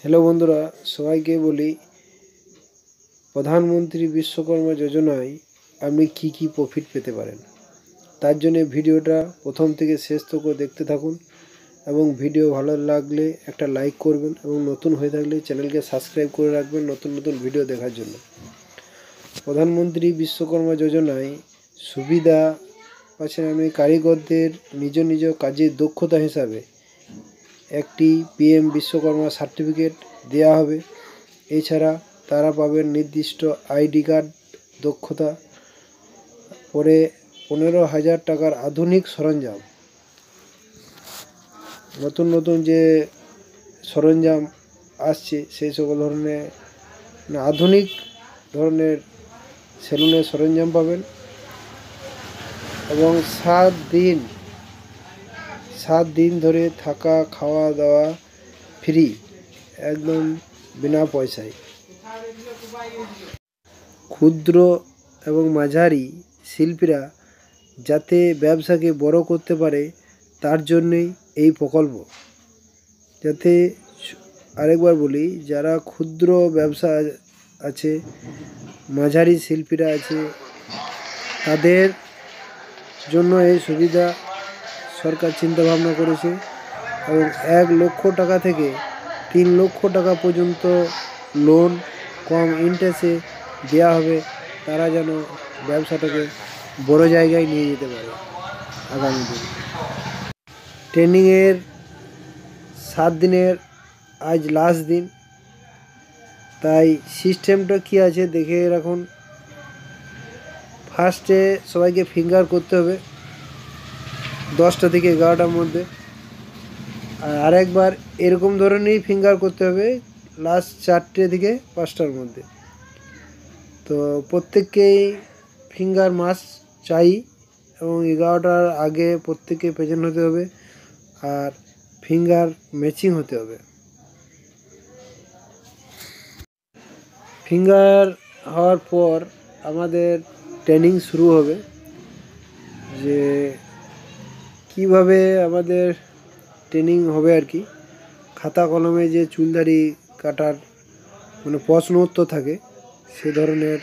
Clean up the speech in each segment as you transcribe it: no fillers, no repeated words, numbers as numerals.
Hello বন্ধুরা, সবাইকে বলি প্রধানমন্ত্রী বিশ্বকর্মা যোজনায় আপনি কি কি প্রফিট পেতে পারেন। তার জন্য ভিডিওটা প্রথম থেকে শেষ তক দেখতে থাকুন এবং ভিডিও ভালো লাগলে একটা লাইক করবেন এবং নতুন হয়ে থাকলে চ্যানেলকে সাবস্ক্রাইব করে রাখবেন নতুন নতুন ভিডিও দেখার জন্য। প্রধানমন্ত্রী বিশ্বকর্মা যোজনায় সুবিধা পাচ্ছেন আপনি কারিগরদের নিজ নিজ কাজের দক্ষতা হিসাবে একটি PM বিশ্বকর্মা সার্টিফিকেট দেওয়া হবে। এছাড়া তারা পাবেন নির্দিষ্ট ID কার্ড, দক্ষতা, পরে 15,000 টাকার আধুনিক সরঞ্জাম। নতুন নতুন যে সরঞ্জাম আসছে সেই সকল ধরনের আধুনিক ধরনের সেলুনের সরঞ্জাম পাবেন এবং 7 দিন ধরে থাকা খাওয়া দাওয়া ফ্রি, একদম বিনা পয়সায়। ক্ষুদ্র এবং মাঝারি শিল্পীরা যাতে ব্যবসাকে বড় করতে পারে তার জন্যই এই প্রকল্প। যাতে আরেকবার বলি, যারা ক্ষুদ্র ব্যবসা আছে, মাঝারি শিল্পীরা আছে, তাদের জন্য এই সুবিধা সরকার চিন্তা ভাবনা করেছে এবং 1 লক্ষ টাকা থেকে 3 লক্ষ টাকা পর্যন্ত লোন কম ইন্টারেস্টে দেওয়া হবে। তারা যেন ব্যবসাটাকে বড় জায়গায় নিয়ে যেতে পারে আগামী দিন। ট্রেনিংয়ের 7 দিনের আজ লাস্ট দিন, তাই সিস্টেমটা কী আছে দেখে রাখুন। ফার্স্টে সবাইকে ফিঙ্গার করতে হবে 10টা থেকে 11টার মধ্যে, আর আরেকবার এরকম ধরনেরই ফিঙ্গার করতে হবে লাস্ট 4টে থেকে 5টার মধ্যে। তো প্রত্যেককেই ফিঙ্গার মাস্ক চাই এবং 11টার আগে প্রত্যেককে প্রেজেন্ট হতে হবে আর ফিঙ্গার ম্যাচিং হতে হবে। ফিঙ্গার হওয়ার পর আমাদের ট্রেনিং শুরু হবে যে কিভাবে আমাদের ট্রেনিং হবে আর কি। খাতা কলমে যে চুলদাড়ি কাটার প্রশ্ন উত্তর থাকে, সে ধরনের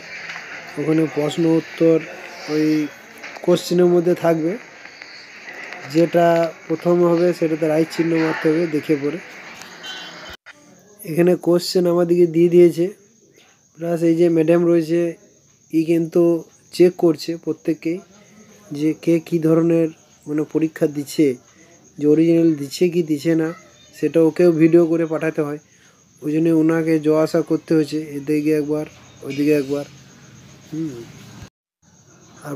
ওখানে প্রশ্ন উত্তর ওই কোশ্চেনের মধ্যে থাকবে। যেটা প্রথম হবে সেটাতে রাইট চিহ্ন মারতে হবে দেখে পড়ে। এখানে কোশ্চেন আমাদেরকে দিয়ে দিয়েছে, প্লাস এই যে ম্যাডাম রয়েছে কিন্তু চেক করছে প্রত্যেককেই যে কে কী ধরনের পরীক্ষা দিচ্ছে, যে অরিজিনাল দিচ্ছে কি দিচ্ছে না, সেটা ওকেও ভিডিও করে পাঠাতে হয়। ওই জন্য ওনাকে যাওয়া আসা করতে হয়েছে, এদিকে একবার ওইদিকে একবার। আর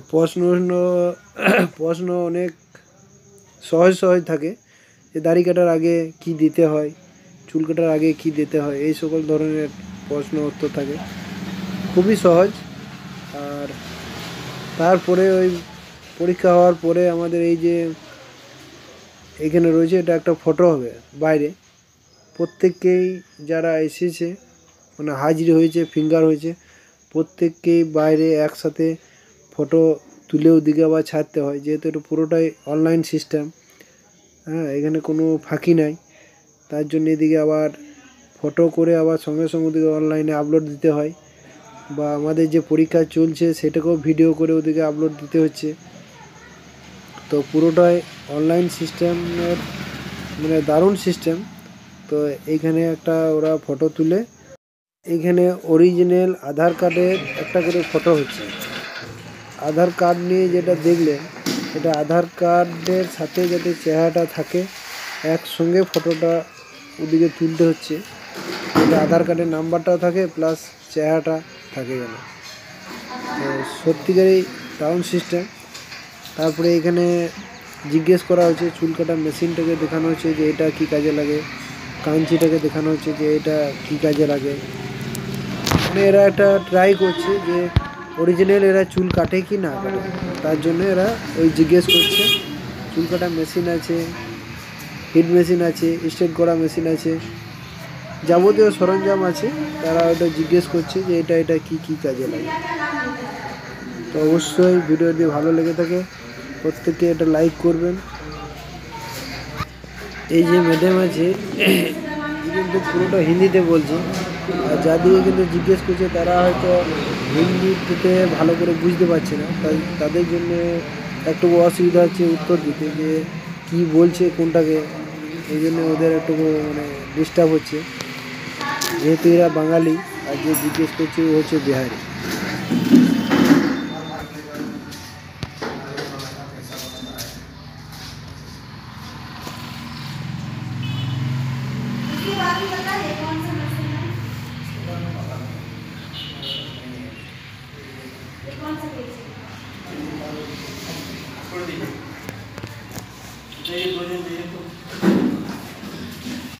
প্রশ্ন অনেক সহজ থাকে, যে দাড়ি কাটার আগে কি দিতে হয়, চুল কাটার আগে কি দিতে হয়, এই সকল ধরনের প্রশ্ন উত্তর থাকে, খুবই সহজ। আর তারপরে ওই পরীক্ষা হওয়ার পরে আমাদের এই যে এখানে রয়েছে, এটা একটা ফটো হবে বাইরে। প্রত্যেককেই যারা এসেছে হাজির হয়েছে, ফিঙ্গার হয়েছে, প্রত্যেককেই বাইরে একসাথে ফটো তুলে ওদিকে আবার ছাড়তে হয়, যেহেতু এটা পুরোটাই অনলাইন সিস্টেম। এখানে কোনো ফাঁকি নাই, তার জন্য এদিকে আবার ফটো করে আবার সঙ্গে সঙ্গে ওদিকে অনলাইনে আপলোড দিতে হয়, বা আমাদের যে পরীক্ষা চলছে সেটাকেও ভিডিও করে ওদিকে আপলোড দিতে হচ্ছে। তো পুরোটাই অনলাইন সিস্টেমের দারুণ সিস্টেম। তো এইখানে একটা ওরা ফটো তুলে, এইখানে অরিজিনাল আধার কার্ডের একটা করে ফটো হচ্ছে। আধার কার্ড নিয়ে যেটা দেখলেন, এটা আধার কার্ডের সাথে যাতে চেহারাটা থাকে একসঙ্গে ফটোটা ওদিকে তুলতে হচ্ছে, যাতে আধার কার্ডের নাম্বারটাও থাকে প্লাস চেহারাটা থাকে যেন। তো সত্যিকারই দারুণ সিস্টেম। তারপরে এখানে জিজ্ঞেস করা হচ্ছে, চুল কাটার মেশিনটাকে দেখানো হচ্ছে যে এটা কী কাজে লাগে, কাঞ্চিটাকে দেখানো হচ্ছে যে এটা কী কাজে লাগে। এরা একটা ট্রাই করছে যে অরিজিনাল এরা চুল কাটে কি না কাটে, তার জন্য এরা ওই জিজ্ঞেস করছে। চুল কাটার মেশিন আছে, হিট মেশিন আছে, স্ট্রেট করা মেশিন আছে, যাবতীয় সরঞ্জাম আছে। তারা ওটা জিজ্ঞেস করছে যে এটা কী কাজে লাগে। তো অবশ্যই ভিডিও যদি ভালো লেগে থাকে প্রত্যেকে এটা লাইক করবেন। এই যে ম্যাডাম আছে কিন্তু পুরোটা হিন্দিতে বলছে, আর যাদিকে কিন্তু জিজ্ঞেস করছে তারা হয়তো হিন্দিতে ভালো করে বুঝতে পারছে না, তাই তাদের জন্য একটু অসুবিধা হচ্ছে উত্তর দিতে, যে কি বলছে কোনটাকে। এই জন্য ওদের একটু মানে ডিস্টার্ব হচ্ছে, যেহেতু এরা বাঙালি আর যে জিজ্ঞেস করছে ও হচ্ছে বিহারি।